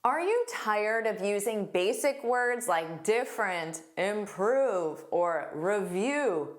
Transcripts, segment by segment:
Are you tired of using basic words like different, improve, or review?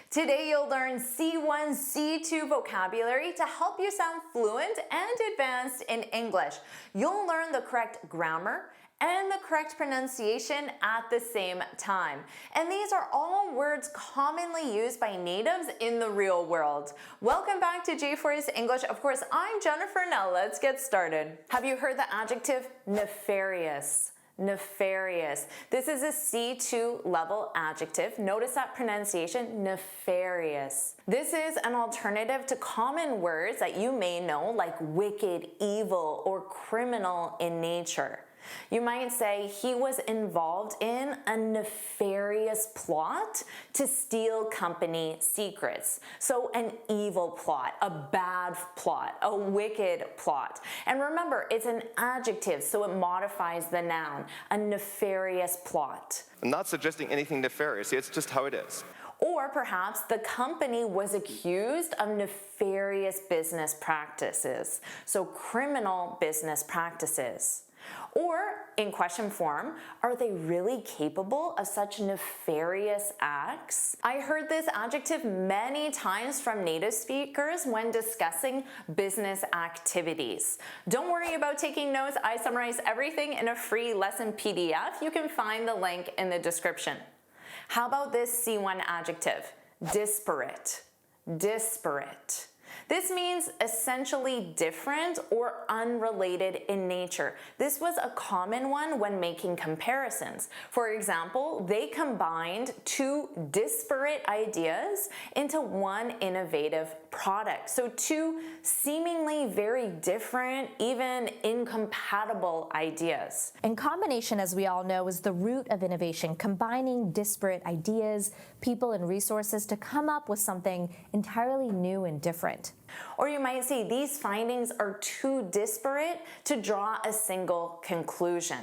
Today you'll learn C1, C2 vocabulary to help you sound fluent and advanced in English. You'll learn the correct grammar and the correct pronunciation at the same time. And these are all words commonly used by natives in the real world. Welcome back to JForrest English. Of course, I'm Jennifer. Now let's get started. Have you heard the adjective nefarious? Nefarious. This is a C2 level adjective. Notice that pronunciation, nefarious. This is an alternative to common words that you may know like wicked, evil, or criminal in nature. You might say he was involved in a nefarious plot to steal company secrets. So an evil plot, a bad plot, a wicked plot. And remember, it's an adjective, so it modifies the noun, a nefarious plot. I'm not suggesting anything nefarious, it's just how it is. Or perhaps the company was accused of nefarious business practices, so criminal business practices. Or, in question form, are they really capable of such nefarious acts? I heard this adjective many times from native speakers when discussing business activities. Don't worry about taking notes. I summarize everything in a free lesson PDF. You can find the link in the description. How about this C1 adjective? Disparate. Disparate. This means essentially different or unrelated in nature. This was a common one when making comparisons. For example, they combined two disparate ideas into one innovative product. So two seemingly very different, even incompatible ideas. And combination, as we all know, is the root of innovation, combining disparate ideas, people, and resources to come up with something entirely new and different. Or you might say these findings are too disparate to draw a single conclusion.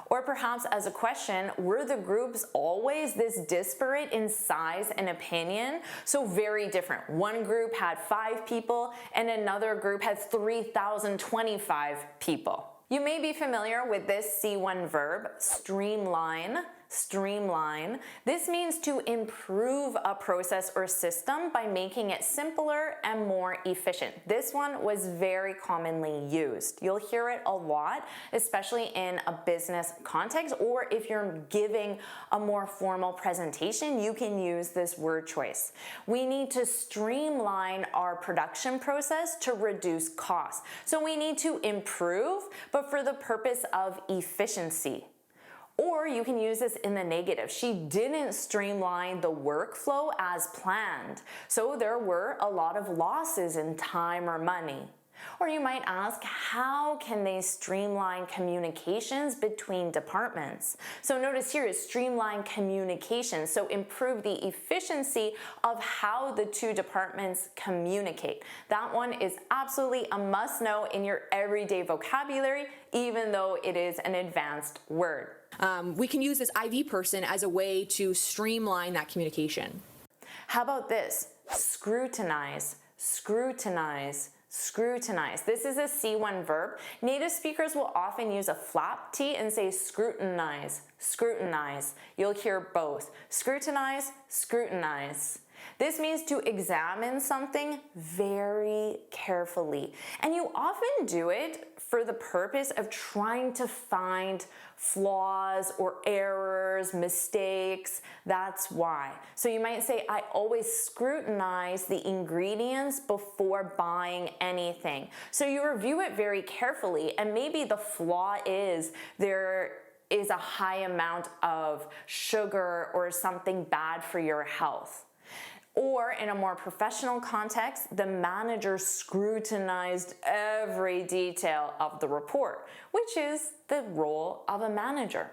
Or perhaps as a question, were the groups always this disparate in size and opinion? So very different. One group had 5 people and another group had 3,025 people. You may be familiar with this C1 verb, streamline. Streamline. This means to improve a process or system by making it simpler and more efficient. This one was very commonly used. You'll hear it a lot, especially in a business context, or if you're giving a more formal presentation, you can use this word choice. We need to streamline our production process to reduce costs. So we need to improve, but for the purpose of efficiency. Or you can use this in the negative. She didn't streamline the workflow as planned, so there were a lot of losses in time or money. Or you might ask, how can they streamline communications between departments? So notice here is streamline communications, so improve the efficiency of how the two departments communicate. That one is absolutely a must-know in your everyday vocabulary, even though it is an advanced word. We can use this IV person as a way to streamline that communication. How about this? Scrutinize, scrutinize, scrutinize. This is a C1 verb. Native speakers will often use a flap T and say scrutinize, scrutinize. You'll hear both. Scrutinize, scrutinize. This means to examine something very carefully. And you often do it for the purpose of trying to find flaws or errors, mistakes. That's why. So you might say, I always scrutinize the ingredients before buying anything. So you review it very carefully, and maybe the flaw is there is a high amount of sugar or something bad for your health. Or in a more professional context, the manager scrutinized every detail of the report, which is the role of a manager.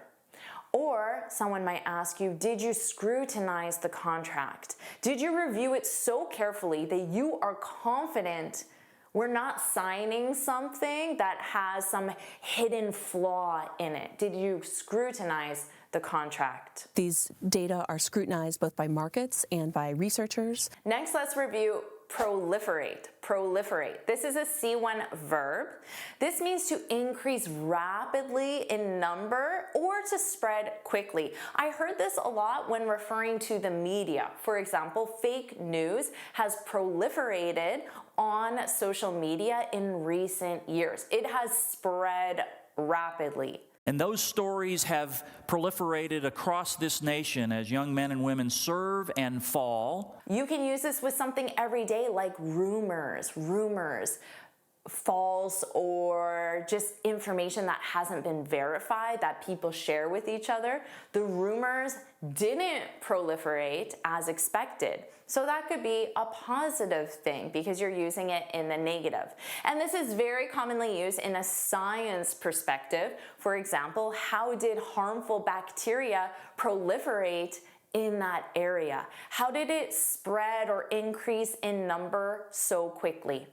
Or someone might ask you, did you scrutinize the contract? Did you review it so carefully that you are confident we're not signing something that has some hidden flaw in it? Did you scrutinize the contract? These data are scrutinized both by markets and by researchers. Next, let's review proliferate. Proliferate. This is a C1 verb. This means to increase rapidly in number or to spread quickly. I heard this a lot when referring to the media. For example, fake news has proliferated on social media in recent years. It has spread rapidly. And those stories have proliferated across this nation as young men and women serve and fall. You can use this with something every day like rumors, false or just information that hasn't been verified that people share with each other. The rumors didn't proliferate as expected. So that could be a positive thing because you're using it in the negative. And this is very commonly used in a science perspective. For example, how did harmful bacteria proliferate in that area? How did it spread or increase in number so quickly?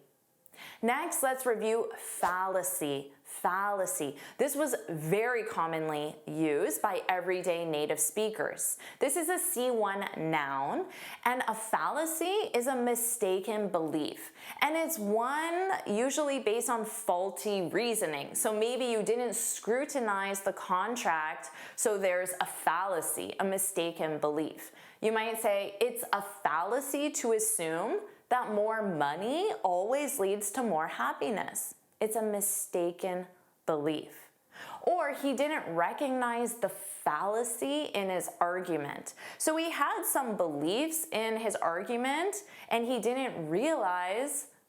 Next, let's review fallacy. Fallacy. This was very commonly used by everyday native speakers. This is a C1 noun, and a fallacy is a mistaken belief. And it's one usually based on faulty reasoning. So maybe you didn't scrutinize the contract, so there's a fallacy, a mistaken belief. You might say it's a fallacy to assume that more money always leads to more happiness. It's a mistaken belief. Or he didn't recognize the fallacy in his argument. So he had some beliefs in his argument and he didn't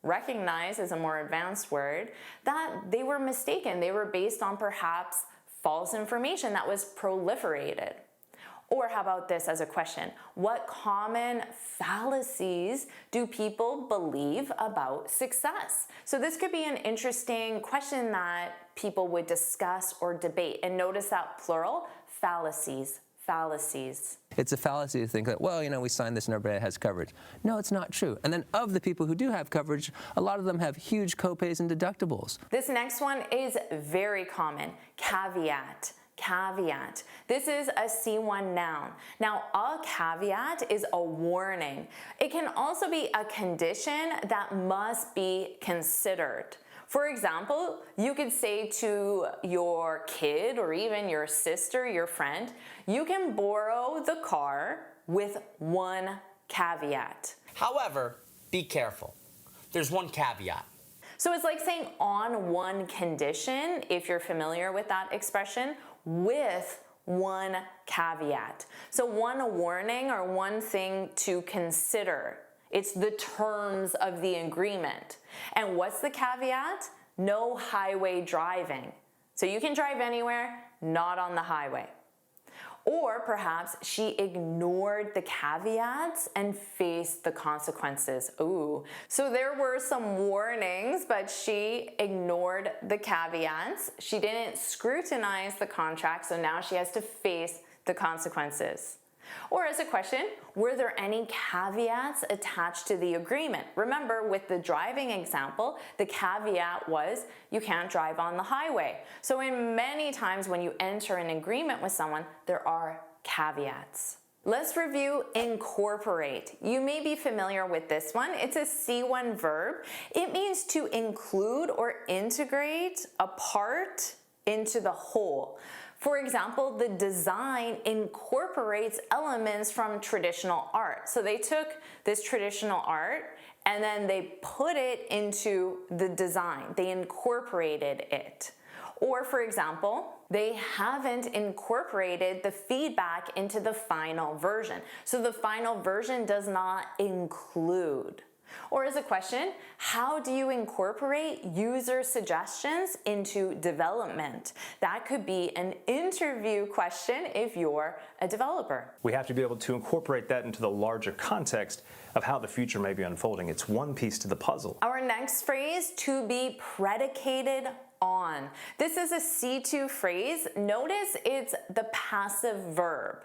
recognize is a more advanced word, that they were mistaken. They were based on perhaps false information that was proliferated. Or how about this as a question? What common fallacies do people believe about success? So this could be an interesting question that people would discuss or debate. And notice that plural, fallacies, fallacies. It's a fallacy to think that, well, we signed this and everybody has coverage. No, it's not true. And then of the people who do have coverage, a lot of them have huge copays and deductibles. This next one is very common, caveat. Caveat. This is a C1 noun. Now, a caveat is a warning. It can also be a condition that must be considered. For example, you could say to your kid or even your sister, your friend, you can borrow the car with one caveat. However, be careful. There's one caveat. So it's like saying on one condition, if you're familiar with that expression, with one caveat. So one warning or one thing to consider. It's the terms of the agreement. And what's the caveat? No highway driving. So you can drive anywhere, not on the highway. Or perhaps she ignored the caveats and faced the consequences. Ooh. So there were some warnings, but she ignored the caveats. She didn't scrutinize the contract, so now she has to face the consequences. Or as a question, were there any caveats attached to the agreement? Remember, with the driving example, the caveat was you can't drive on the highway. So in many times when you enter an agreement with someone, there are caveats. Let's review incorporate. You may be familiar with this one. It's a C1 verb. It means to include or integrate a part into the whole. For example, the design incorporates elements from traditional art. So they took this traditional art and then they put it into the design. They incorporated it. Or for example, they haven't incorporated the feedback into the final version. So the final version does not include. Or as a question, how do you incorporate user suggestions into development? That could be an interview question if you're a developer. We have to be able to incorporate that into the larger context of how the future may be unfolding. It's one piece to the puzzle. Our next phrase, to be predicated on. This is a C2 phrase. Notice it's the passive verb.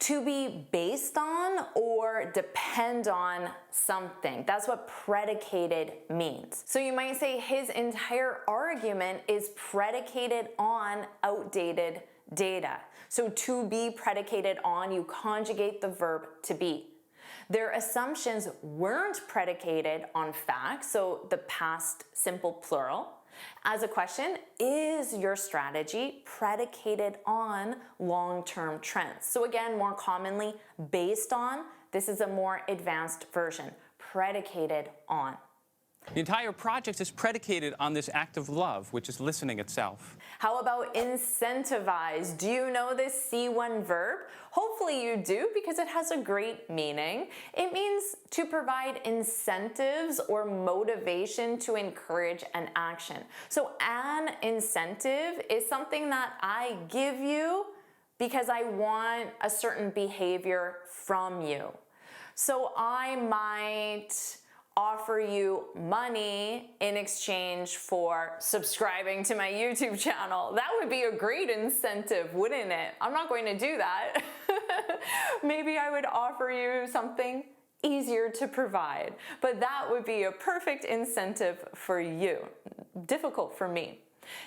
To be based on or depend on something. That's what predicated means. So you might say his entire argument is predicated on outdated data. So to be predicated on, you conjugate the verb to be. Their assumptions weren't predicated on facts, so the past simple plural. As a question, is your strategy predicated on long-term trends? So again, more commonly, based on, this is a more advanced version, predicated on. The entire project is predicated on this act of love, which is listening itself. How about incentivize? Do you know this C1 verb? Hopefully you do, because it has a great meaning. It means to provide incentives or motivation to encourage an action. So an incentive is something that I give you because I want a certain behavior from you. So I might offer you money in exchange for subscribing to my YouTube channel. That would be a great incentive, wouldn't it? I'm not going to do that. Maybe I would offer you something easier to provide, but that would be a perfect incentive for you. Difficult for me.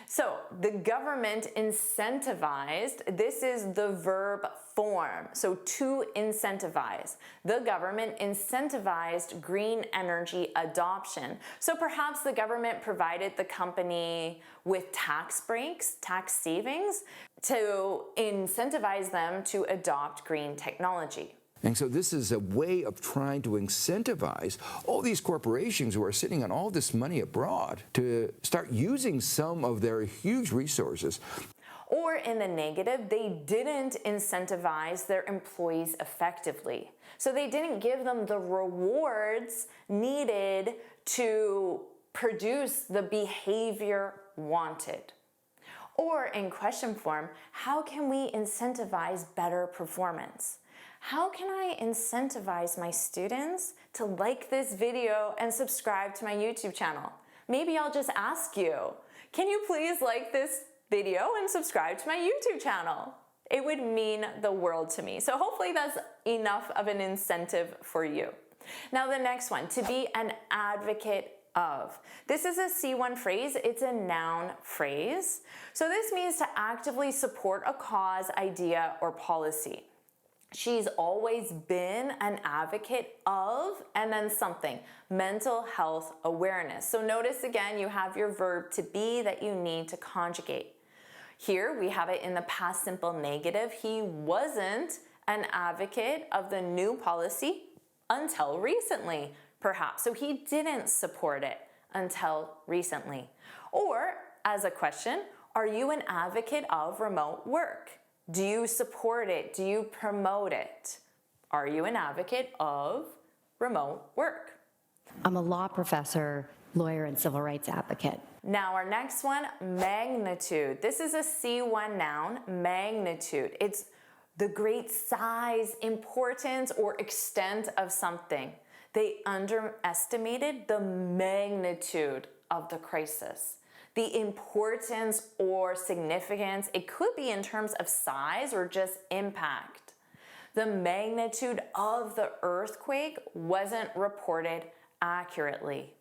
So the government incentivized, this is the verb form, so to incentivize. The government incentivized green energy adoption. So perhaps the government provided the company with tax breaks, tax savings, to incentivize them to adopt green technology. And so this is a way of trying to incentivize all these corporations who are sitting on all this money abroad to start using some of their huge resources. Or in the negative, they didn't incentivize their employees effectively. So they didn't give them the rewards needed to produce the behavior wanted. Or in question form, how can we incentivize better performance? How can I incentivize my students to like this video and subscribe to my YouTube channel? Maybe I'll just ask you, can you please like this video and subscribe to my YouTube channel? It would mean the world to me. So hopefully that's enough of an incentive for you. Now the next one, to be an advocate of. This is a C1 phrase, it's a noun phrase. So this means to actively support a cause, idea, or policy. She's always been an advocate of, and then something, mental health awareness. So notice again, you have your verb to be that you need to conjugate. Here we have it in the past simple negative. He wasn't an advocate of the new policy until recently, perhaps. So he didn't support it until recently. Or as a question, are you an advocate of remote work? Do you support it? Do you promote it? Are you an advocate of remote work? I'm a law professor, lawyer, and civil rights advocate. Now our next one, magnitude. This is a C1 noun, magnitude. It's the great size, importance, or extent of something. They underestimated the magnitude of the crisis. The importance or significance, it could be in terms of size or just impact. The magnitude of the earthquake wasn't reported accurately.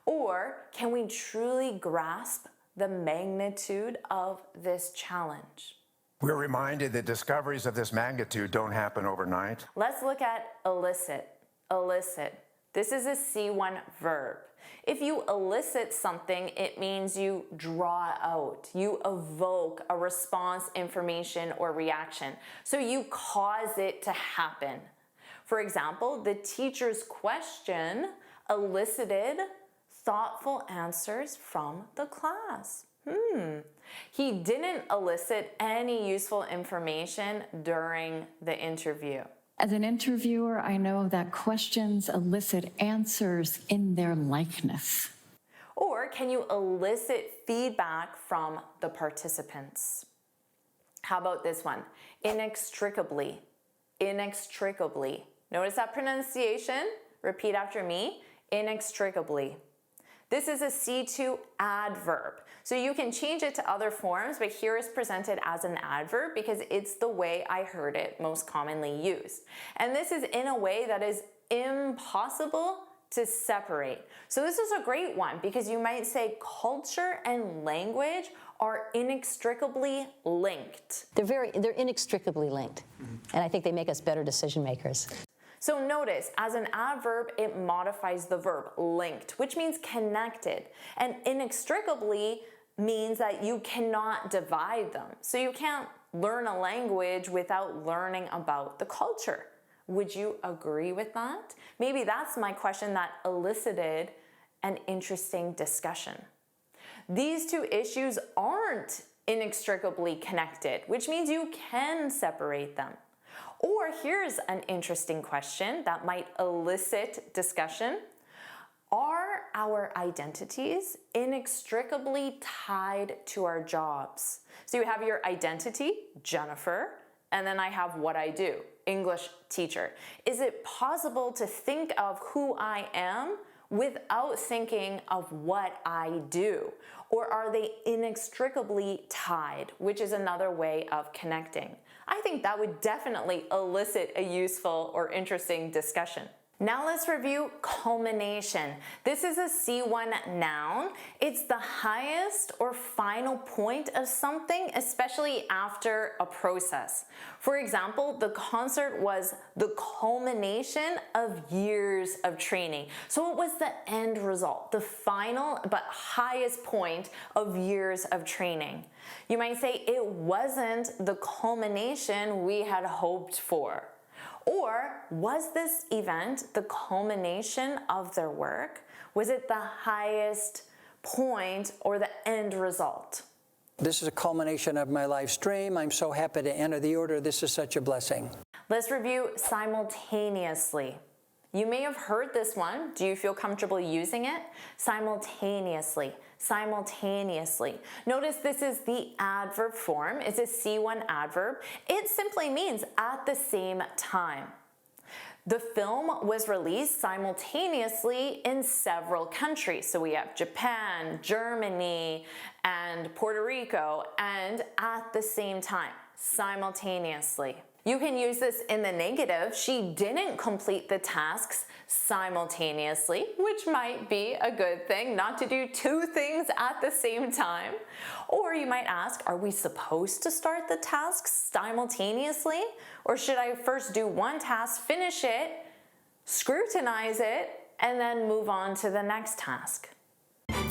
Or can we truly grasp the magnitude of this challenge? We're reminded that discoveries of this magnitude don't happen overnight. Let's look at elicit. Elicit. This is a C1 verb. If you elicit something, it means you draw out, you evoke a response, information, or reaction. So you cause it to happen. For example, the teacher's question elicited thoughtful answers from the class. He didn't elicit any useful information during the interview. As an interviewer, I know that questions elicit answers in their likeness. Or can you elicit feedback from the participants? How about this one? Inextricably. Inextricably. Notice that pronunciation? Repeat after me. Inextricably. This is a C2 adverb. So you can change it to other forms, but here is presented as an adverb because it's the way I heard it most commonly used. And this is in a way that is impossible to separate. So this is a great one because you might say culture and language are inextricably linked. They're inextricably linked. And I think they make us better decision makers. So notice, as an adverb, it modifies the verb linked, which means connected, and inextricably means that you cannot divide them. So you can't learn a language without learning about the culture. Would you agree with that? Maybe that's my question that elicited an interesting discussion. These two issues aren't inextricably connected, which means you can separate them. Or here's an interesting question that might elicit discussion. Are our identities inextricably tied to our jobs? So you have your identity, Jennifer, and then I have what I do, English teacher. Is it possible to think of who I am without thinking of what I do? Or are they inextricably tied, which is another way of connecting? I think that would definitely elicit a useful or interesting discussion. Now let's review culmination. This is a C1 noun. It's the highest or final point of something, especially after a process. For example, the concert was the culmination of years of training. So it was the end result, the final but highest point of years of training. You might say it wasn't the culmination we had hoped for. Or was this event the culmination of their work? Was it the highest point or the end result? This is a culmination of my life's dream. I'm so happy to enter the order. This is such a blessing. Let's review simultaneously. You may have heard this one. Do you feel comfortable using it? Simultaneously. Simultaneously. Notice this is the adverb form. It's a C1 adverb. It simply means at the same time. The film was released simultaneously in several countries. So we have Japan, Germany, and Puerto Rico, and at the same time, simultaneously. You can use this in the negative. She didn't complete the tasks simultaneously, which might be a good thing, not to do two things at the same time. Or you might ask, are we supposed to start the tasks simultaneously? Or should I first do one task, finish it, scrutinize it, and then move on to the next task?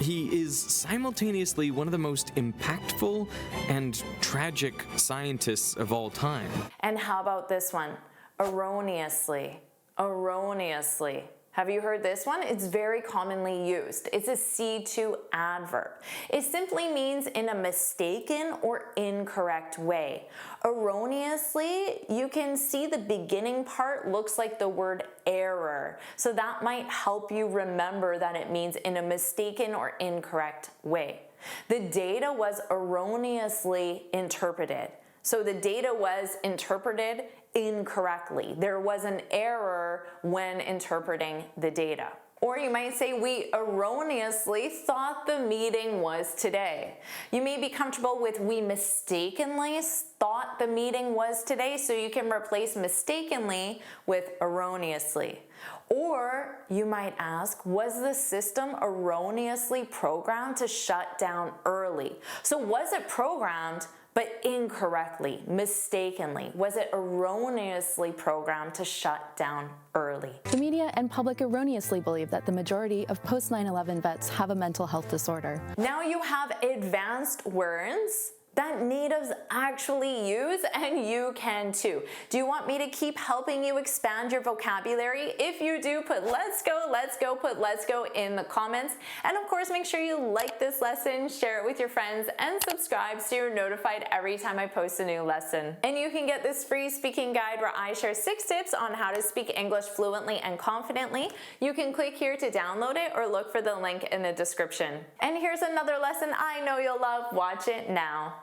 He is simultaneously one of the most impactful and tragic scientists of all time. And how about this one? Erroneously. Erroneously. Have you heard this one? It's very commonly used. It's a C2 adverb. It simply means in a mistaken or incorrect way. Erroneously, you can see the beginning part looks like the word error. So that might help you remember that it means in a mistaken or incorrect way. The data was erroneously interpreted. So the data was interpreted incorrectly. There was an error when interpreting the data. Or you might say, we erroneously thought the meeting was today. You may be comfortable with we mistakenly thought the meeting was today, so you can replace mistakenly with erroneously. Or you might ask, was the system erroneously programmed to shut down early? So was it programmed but incorrectly, mistakenly? Was it erroneously programmed to shut down early? The media and public erroneously believe that the majority of post 9/11 vets have a mental health disorder. Now you have advanced words that natives actually use, and you can too. Do you want me to keep helping you expand your vocabulary? If you do, put let's go, put let's go in the comments. And of course, make sure you like this lesson, share it with your friends, and subscribe so you're notified every time I post a new lesson. And you can get this free speaking guide where I share 6 tips on how to speak English fluently and confidently. You can click here to download it or look for the link in the description. And here's another lesson I know you'll love. Watch it now.